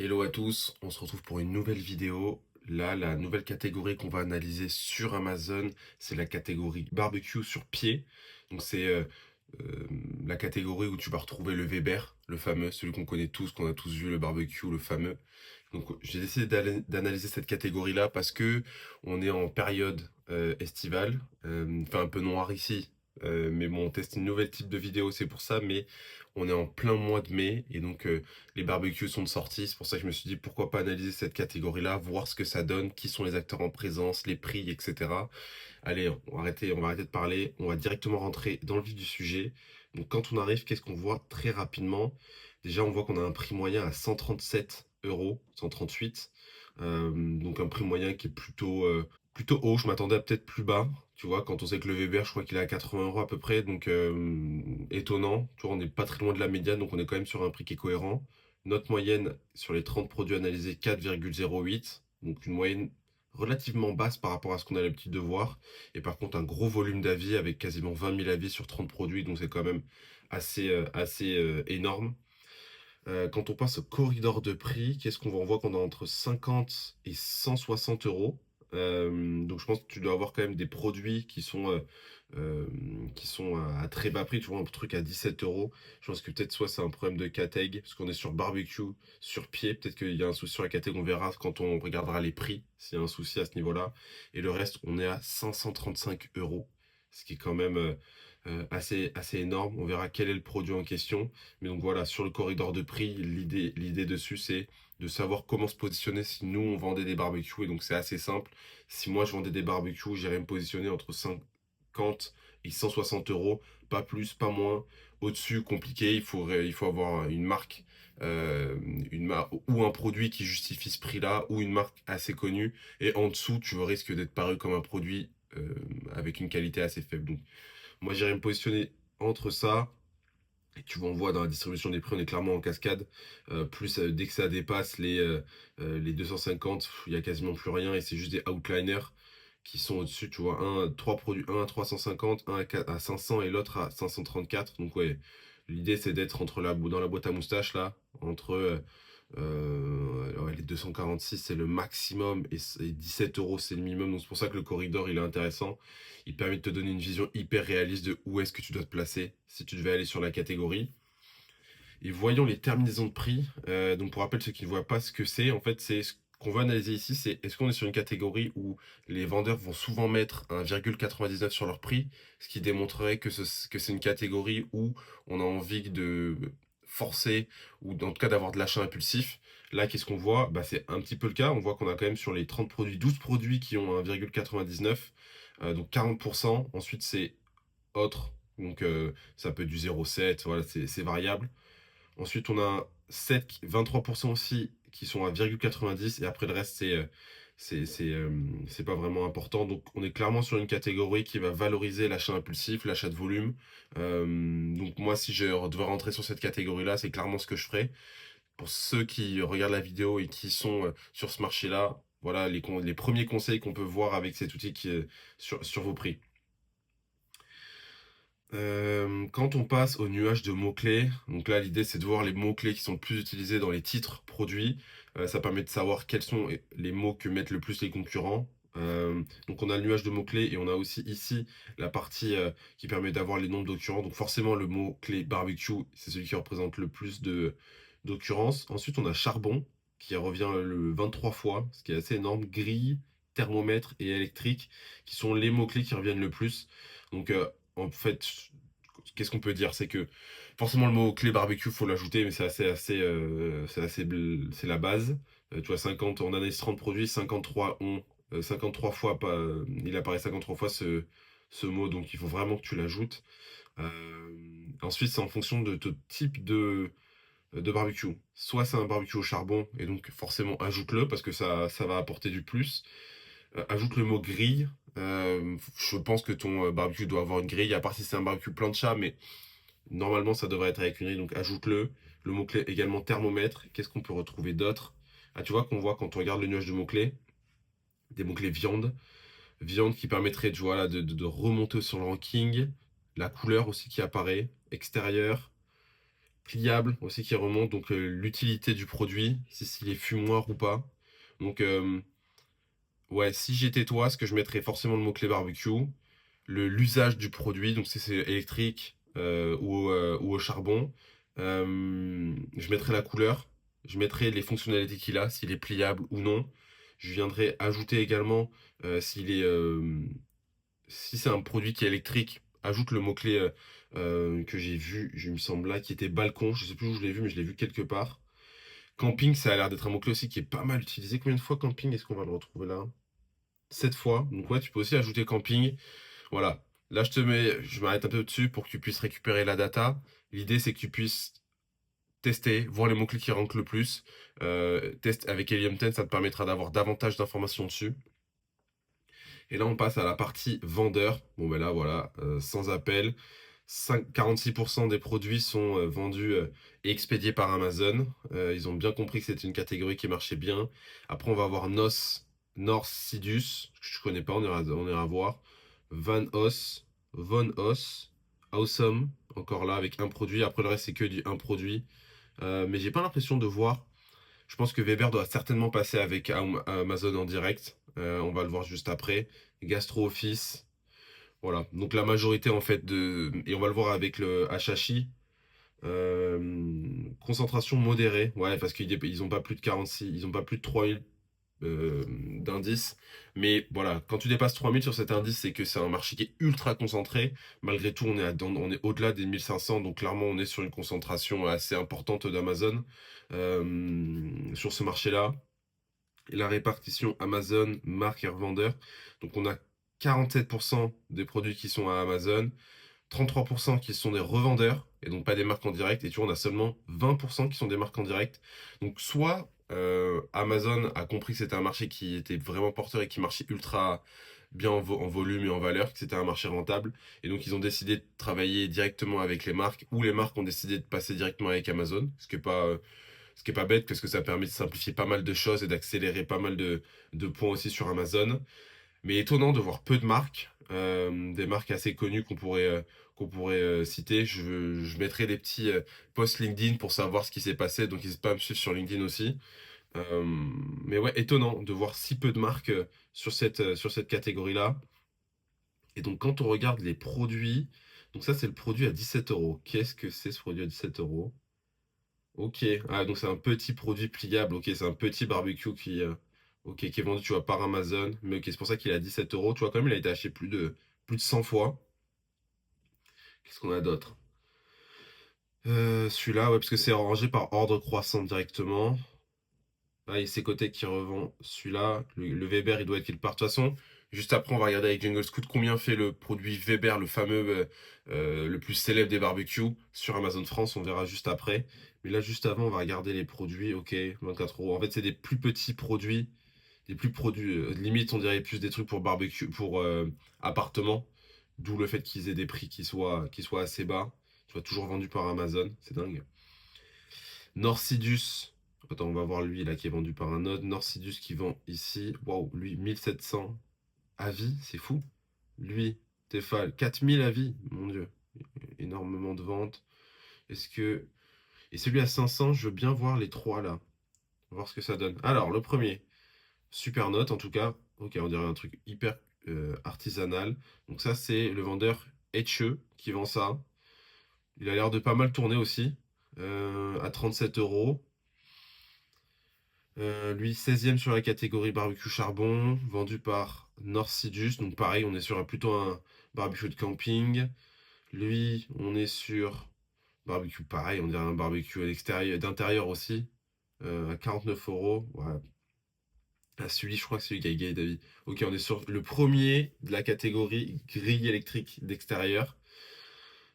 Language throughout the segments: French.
Hello à tous, on se retrouve pour une nouvelle vidéo. Là, la nouvelle catégorie qu'on va analyser sur Amazon, c'est la catégorie barbecue sur pied. Donc c'est la catégorie où tu vas retrouver le Weber, le fameux, celui qu'on connaît tous, qu'on a tous vu, le barbecue, le fameux. Donc j'ai décidé d'analyser cette catégorie-là parce que on est en période estivale. Il fait un peu noir ici, mais bon, on teste une nouvelle type de vidéo, c'est pour ça, mais on est en plein mois de mai et donc les barbecues sont de sortie. C'est pour ça que je me suis dit pourquoi pas analyser cette catégorie-là, voir ce que ça donne, qui sont les acteurs en présence, les prix, etc. Allez, on va arrêter de parler, on va directement rentrer dans le vif du sujet. Donc quand on arrive, qu'est-ce qu'on voit très rapidement? Déjà, on voit qu'on a un prix moyen à 137 euros, 138. Donc un prix moyen qui est plutôt haut. Je m'attendais à peut-être plus bas. Tu vois, quand on sait que le Weber, je crois qu'il est à 80 euros à peu près. Donc étonnant. Tu vois, on n'est pas très loin de la médiane, donc on est quand même sur un prix qui est cohérent. Note moyenne sur les 30 produits analysés, 4,08. Donc une moyenne relativement basse par rapport à ce qu'on a l'habitude de voir. Et par contre, un gros volume d'avis avec quasiment 20 000 avis sur 30 produits. Donc c'est quand même assez énorme. Quand on passe au corridor de prix, qu'est-ce qu'on voit? On voit qu'on a entre 50 et 160 euros. Donc je pense que tu dois avoir quand même des produits euh, qui sont à très bas prix. Tu vois, un truc à 17 euros. Je pense que peut-être soit c'est un problème de categ, parce qu'on est sur barbecue, sur pied. Peut-être qu'il y a un souci sur la categ, on verra quand on regardera les prix, s'il y a un souci à ce niveau-là. Et le reste, on est à 535 euros, ce qui est quand même assez énorme. On verra quel est le produit en question. Mais donc voilà, sur le corridor de prix, l'idée dessus, c'est de savoir comment se positionner si nous, on vendait des barbecues. Et donc c'est assez simple. Si moi, je vendais des barbecues, j'irais me positionner entre 50 et 160 euros. Pas plus, pas moins. Au-dessus, compliqué. Il faut avoir une marque, ou un produit qui justifie ce prix-là, ou une marque assez connue. Et en dessous, tu risques d'être paru comme un produit avec une qualité assez faible. Donc moi, j'irais me positionner entre ça. Et tu vois, on voit dans la distribution des prix, on est clairement en cascade. Plus dès que ça dépasse les 250, il y a quasiment plus rien et c'est juste des outliners qui sont au-dessus. Tu vois, trois produits, un à 350, un à 500 et l'autre à 534. Donc ouais, l'idée c'est d'être dans la boîte à moustache là, entre ouais, les 246 c'est le maximum et 17 euros c'est le minimum. Donc c'est pour ça que le corridor il est intéressant. Il permet de te donner une vision hyper réaliste de où est-ce que tu dois te placer si tu devais aller sur la catégorie. Et voyons les terminaisons de prix. Donc pour rappel, ceux qui ne voient pas ce que c'est, en fait, c'est ce qu'on va analyser ici, c'est est-ce qu'on est sur une catégorie où les vendeurs vont souvent mettre 1,99 sur leur prix, ce qui démontrerait que c'est une catégorie où on a envie de forcer, ou en tout cas d'avoir de l'achat impulsif. Là, qu'est-ce qu'on voit? Bah, c'est un petit peu le cas. On voit qu'on a quand même sur les 30 produits, 12 produits qui ont 1,99, donc 40%. Ensuite, c'est autre, donc ça peut être du 0,7, voilà, c'est variable. Ensuite, on a 23% aussi qui sont à 0,90 et après le reste, c'est pas vraiment important. Donc, on est clairement sur une catégorie qui va valoriser l'achat impulsif, l'achat de volume. Donc, moi, si je devais rentrer sur cette catégorie-là, c'est clairement ce que je ferais. Pour ceux qui regardent la vidéo et qui sont sur ce marché-là, voilà les premiers conseils qu'on peut voir avec cet outil qui est sur vos prix. Quand on passe au nuage de mots-clés, donc là l'idée c'est de voir les mots-clés qui sont le plus utilisés dans les titres produits. Ça permet de savoir quels sont les mots que mettent le plus les concurrents. Donc on a le nuage de mots-clés et on a aussi ici la partie qui permet d'avoir les nombres d'occurrences. Donc forcément le mot-clé barbecue, c'est celui qui représente le plus de d'occurrences. Ensuite on a charbon qui revient le 23 fois, ce qui est assez énorme. Grille, thermomètre et électrique qui sont les mots-clés qui reviennent le plus. Donc en fait, qu'est-ce qu'on peut dire? C'est que forcément le mot-clé barbecue, faut l'ajouter, mais c'est la base. Tu vois, 50, on analyse 30 produits, 53 fois, pas, il apparaît 53 fois ce mot, donc il faut vraiment que tu l'ajoutes. Ensuite, c'est en fonction de ton type de barbecue. Soit c'est un barbecue au charbon, et donc forcément ajoute-le, parce que ça va apporter du plus. Ajoute le mot grille. Je pense que ton barbecue doit avoir une grille, à part si c'est un barbecue plancha, mais normalement ça devrait être avec une grille, donc ajoute-le. Le mot-clé également thermomètre. Qu'est-ce qu'on peut retrouver d'autre? Ah, tu vois qu'on voit quand on regarde le nuage de mots-clés, des mots-clés viande. Viande qui permettrait voilà, de remonter sur le ranking. La couleur aussi qui apparaît. Extérieur. pliable aussi qui remonte, donc l'utilité du produit, si s'il est fumoir ou pas. Donc ouais, si j'étais toi, ce que je mettrais forcément le mot-clé barbecue, l'usage du produit, donc si c'est électrique ou au charbon. Je mettrai la couleur, je mettrai les fonctionnalités qu'il a, s'il est pliable ou non. Je viendrai ajouter également si c'est un produit qui est électrique, ajoute le mot-clé que j'ai vu, je me semble là, qui était balcon. Je sais plus où je l'ai vu, mais je l'ai vu quelque part. Camping, ça a l'air d'être un mot-clé aussi qui est pas mal utilisé. Combien de fois camping est-ce qu'on va le retrouver là? 7 fois. Donc ouais, tu peux aussi ajouter camping. Voilà. Là, je m'arrête un peu dessus pour que tu puisses récupérer la data. L'idée, c'est que tu puisses tester, voir les mots-clés qui rankent le plus. Test avec Helium 10, ça te permettra d'avoir davantage d'informations dessus. Et là, on passe à la partie vendeur. Bon, ben là, voilà, sans appel. 46% des produits sont vendus et expédiés par Amazon. Ils ont bien compris que c'était une catégorie qui marchait bien. Après, on va avoir North Sidus, que je connais pas, on ira voir. Van Os, Von Os, Awesome, encore là avec un produit. Après, le reste, c'est que du un produit. Mais j'ai pas l'impression de voir. Je pense que Weber doit certainement passer avec Amazon en direct. On va le voir juste après. Gastro Office. Voilà. Donc la majorité en fait de. Et on va le voir avec le Hachachi. Concentration modérée. Ouais, parce qu'ils ont pas plus de 46. Ils ont pas plus de 3000 d'indices. Mais voilà, quand tu dépasses 3000 sur cet indice, c'est que c'est un marché qui est ultra concentré. Malgré tout, on est au-delà des 1500, donc clairement, on est sur une concentration assez importante d'Amazon sur ce marché-là. Et la répartition Amazon, marque et revendeur. Donc on a 47% des produits qui sont à Amazon, 33% qui sont des revendeurs, et donc pas des marques en direct, et tu vois, on a seulement 20% qui sont des marques en direct. Donc soit Amazon a compris que c'était un marché qui était vraiment porteur et qui marchait ultra bien en volume et en valeur, que c'était un marché rentable, et donc ils ont décidé de travailler directement avec les marques, ou les marques ont décidé de passer directement avec Amazon, ce qui est pas bête, parce que ça permet de simplifier pas mal de choses et d'accélérer pas mal de points aussi sur Amazon. Mais étonnant de voir peu de marques, des marques assez connues qu'on pourrait citer. Je mettrai des petits posts LinkedIn pour savoir ce qui s'est passé, donc n'hésite pas à me suivre sur LinkedIn aussi. Euh, mais ouais, étonnant de voir si peu de marques sur cette catégorie-là. Et donc quand on regarde les produits, donc ça c'est le produit à 17 euros. Qu'est-ce que c'est ce produit à 17 euros? Ok, ah, donc c'est un petit produit pliable. Ok, c'est un petit barbecue ok, qui est vendu, tu vois, par Amazon. Mais ok, c'est pour ça qu'il est à 17 euros. Tu vois, quand même, il a été acheté plus de 100 fois. Qu'est-ce qu'on a d'autre? Celui-là, ouais, parce que c'est rangé par ordre croissant directement. Ah, et c'est Côté qui revend celui-là. Le Weber, il doit être quelque part. De toute façon, juste après, on va regarder avec Jungle Scout combien fait le produit Weber, le fameux, le plus célèbre des barbecues, sur Amazon France. On verra juste après. Mais là, juste avant, on va regarder les produits. Ok, 24 euros. En fait, c'est des plus petits produits. Des plus produits. Limite, on dirait plus des trucs pour barbecue, pour appartement. D'où le fait qu'ils aient des prix qui soient assez bas. Tu vois, toujours vendus par Amazon. C'est dingue. Norcidus. Attends, on va voir lui là qui est vendu par un autre. Norcidus qui vend ici. Waouh, lui 1700 avis, c'est fou. Lui, Tefal, 4000 avis, mon dieu. Énormément de ventes. Est-ce que. Et celui à 500, je veux bien voir les trois là. Voir ce que ça donne. Alors, le premier, super note en tout cas. Ok, on dirait un truc hyper artisanal. Donc, ça, c'est le vendeur Etche qui vend ça. Il a l'air de pas mal tourner aussi. À 37 euros. Lui, 16e sur la catégorie barbecue charbon, vendu par Norcidus. Donc pareil, on est sur plutôt un barbecue de camping. Lui, on est sur barbecue pareil, on dirait un barbecue d'intérieur aussi, à 49 euros. Ouais. Ah, celui, je crois que c'est celui qui a gagné David. Ok, on est sur le premier de la catégorie grille électrique d'extérieur.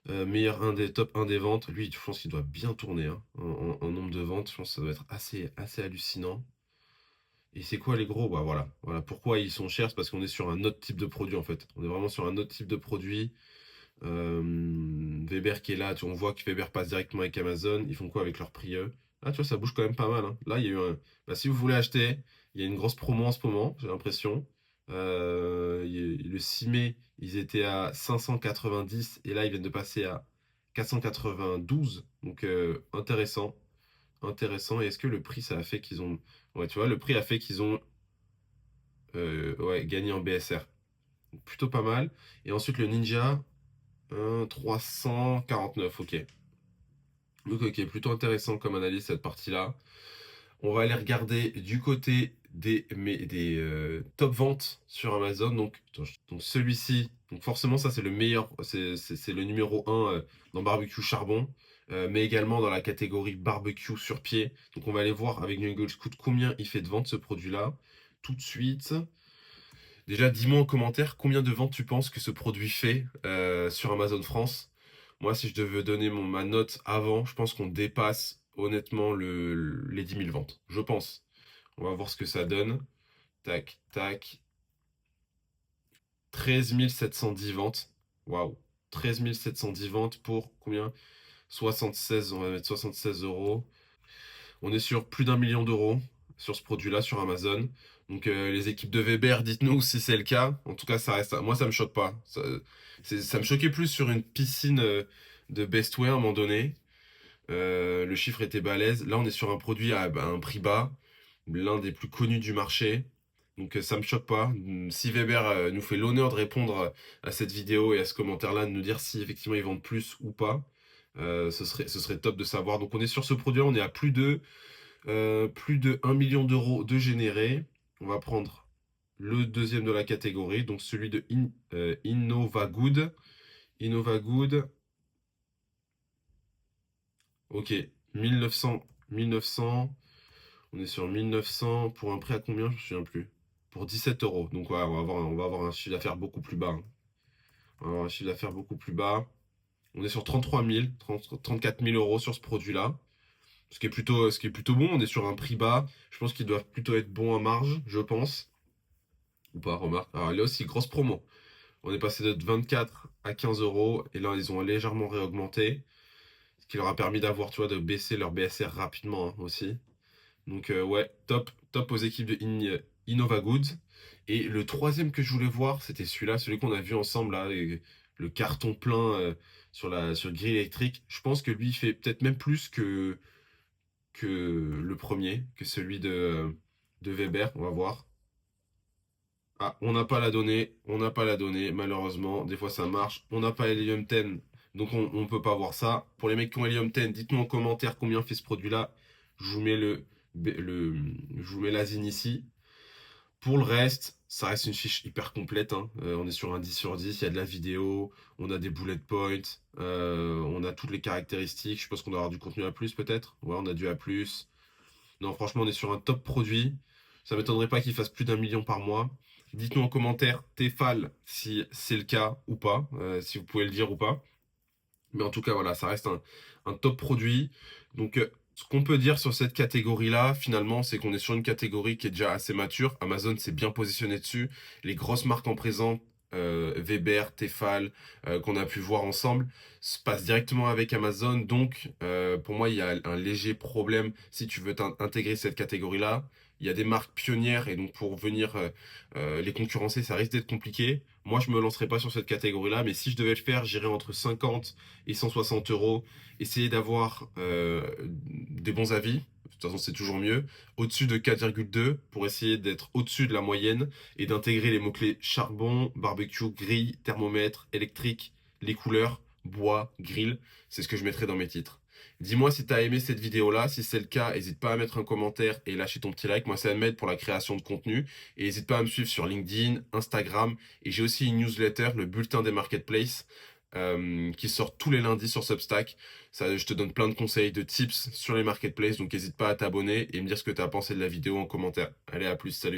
Meilleur un des top 1 des ventes. Lui, je pense qu'il doit bien tourner hein, en nombre de ventes. Je pense que ça doit être assez, assez hallucinant. Et c'est quoi les gros? Bah voilà. Voilà. Pourquoi ils sont chers? C'est parce qu'on est sur un autre type de produit en fait. On est vraiment sur un autre type de produit. Weber qui est là, on voit que Weber passe directement avec Amazon. Ils font quoi avec leur prix eux? Ah tu vois, ça bouge quand même pas mal. Hein. Là, il y a eu un. Bah, si vous voulez acheter, il y a une grosse promo en ce moment, j'ai l'impression. Le 6 mai, ils étaient à 590 et là, ils viennent de passer à 492. Donc intéressant. Intéressant. Et est-ce que le prix, ça a fait qu'ils ont... Ouais, tu vois, le prix a fait qu'ils ont ouais, gagné en BSR. Donc, plutôt pas mal. Et ensuite, le Ninja, 349. Ok. Donc, ok, plutôt intéressant comme analyse cette partie-là. On va aller regarder du côté des top ventes sur Amazon. Donc celui-ci, donc forcément ça c'est le meilleur, c'est le numéro un dans barbecue charbon, mais également dans la catégorie barbecue sur pied. Donc on va aller voir avec New Eagle Scout combien il fait de ventes ce produit-là. Tout de suite. Déjà dis-moi en commentaire combien de ventes tu penses que ce produit fait sur Amazon France. Moi si je devais donner ma note avant, je pense qu'on dépasse honnêtement les 10 000 ventes. Je pense. On va voir ce que ça donne. Tac, tac. 13 710 ventes. Waouh. 13 710 ventes pour combien? 76, on va mettre 76 euros. On est sur plus d'1 million d'euros sur ce produit-là sur Amazon. Donc les équipes de Weber, dites-nous si c'est le cas. En tout cas, ça reste. Moi, ça me choque pas. Ça me choquait plus sur une piscine de Bestway à un moment donné. Le chiffre était balèze. Là, on est sur un produit à un prix bas, l'un des plus connus du marché. Donc ça me choque pas. Si Weber nous fait l'honneur de répondre à cette vidéo et à ce commentaire-là, de nous dire si effectivement ils vendent plus ou pas, ce serait top de savoir. Donc on est sur ce produit-là, on est à plus de 1 million d'euros de générés. On va prendre le deuxième de la catégorie, donc celui de Innovagood. Innovagood, ok, 1900. On est sur 1900 pour un prix à combien? Je me souviens plus. Pour 17 euros. Donc ouais, on va avoir un chiffre d'affaires beaucoup plus bas, hein. On va avoir un chiffre d'affaires beaucoup plus bas. On est sur 33 000, 34 000 euros sur ce produit-là. Ce qui est plutôt bon. On est sur un prix bas. Je pense qu'ils doivent plutôt être bons en marge, je pense. Ou pas, remarque. Alors là aussi, grosse promo. On est passé de 24 à 15 euros. Et là, ils ont légèrement réaugmenté. Ce qui leur a permis d'avoir, tu vois, de baisser leur BSR rapidement, hein, aussi. Donc ouais, top, top aux équipes de Innova Goods. Et le troisième que je voulais voir, c'était celui-là, celui qu'on a vu ensemble là, le carton plein sur le grill électrique. Je pense que lui, il fait peut-être même plus que le premier, que celui de Weber. On va voir. Ah, on n'a pas la donnée, on n'a pas la donnée, malheureusement. Des fois ça marche. On n'a pas Helium 10, donc on ne peut pas voir ça. Pour les mecs qui ont Helium 10, dites-nous en commentaire combien fait ce produit-là. Je vous mets je vous mets l'asine ici. Pour le reste, ça reste une fiche hyper complète, hein. On est sur un 10 sur 10, il y a de la vidéo, on a des bullet points, on a toutes les caractéristiques. Je pense qu'on doit avoir du contenu A+, peut-être. Ouais, on a du A+. Non, franchement, on est sur un top produit. Ça m'étonnerait pas qu'il fasse plus d'1 million par mois. Dites-nous en commentaire, Tefal, si c'est le cas ou pas, si vous pouvez le dire ou pas. Mais en tout cas, voilà, ça reste un top produit. Donc, ce qu'on peut dire sur cette catégorie-là, finalement, c'est qu'on est sur une catégorie qui est déjà assez mature. Amazon s'est bien positionné dessus. Les grosses marques en présent, Weber, Tefal, qu'on a pu voir ensemble, se passent directement avec Amazon. Donc, pour moi, il y a un léger problème si tu veux intégrer cette catégorie-là. Il y a des marques pionnières et donc pour venir les concurrencer, ça risque d'être compliqué. Moi, je me lancerai pas sur cette catégorie-là, mais si je devais le faire, j'irais entre 50 et 160 euros. Essayer d'avoir des bons avis. De toute façon, c'est toujours mieux. Au-dessus de 4,2 pour essayer d'être au-dessus de la moyenne et d'intégrer les mots-clés charbon, barbecue, grille, thermomètre, électrique, les couleurs, bois, grill. C'est ce que je mettrai dans mes titres. Dis-moi si tu as aimé cette vidéo-là. Si c'est le cas, n'hésite pas à mettre un commentaire et lâcher ton petit like. Moi, ça m'aide pour la création de contenu. Et n'hésite pas à me suivre sur LinkedIn, Instagram. Et j'ai aussi une newsletter, le bulletin des marketplaces, qui sort tous les lundis sur Substack. Ça, je te donne plein de conseils, de tips sur les marketplaces. Donc, n'hésite pas à t'abonner et me dire ce que tu as pensé de la vidéo en commentaire. Allez, à plus, salut!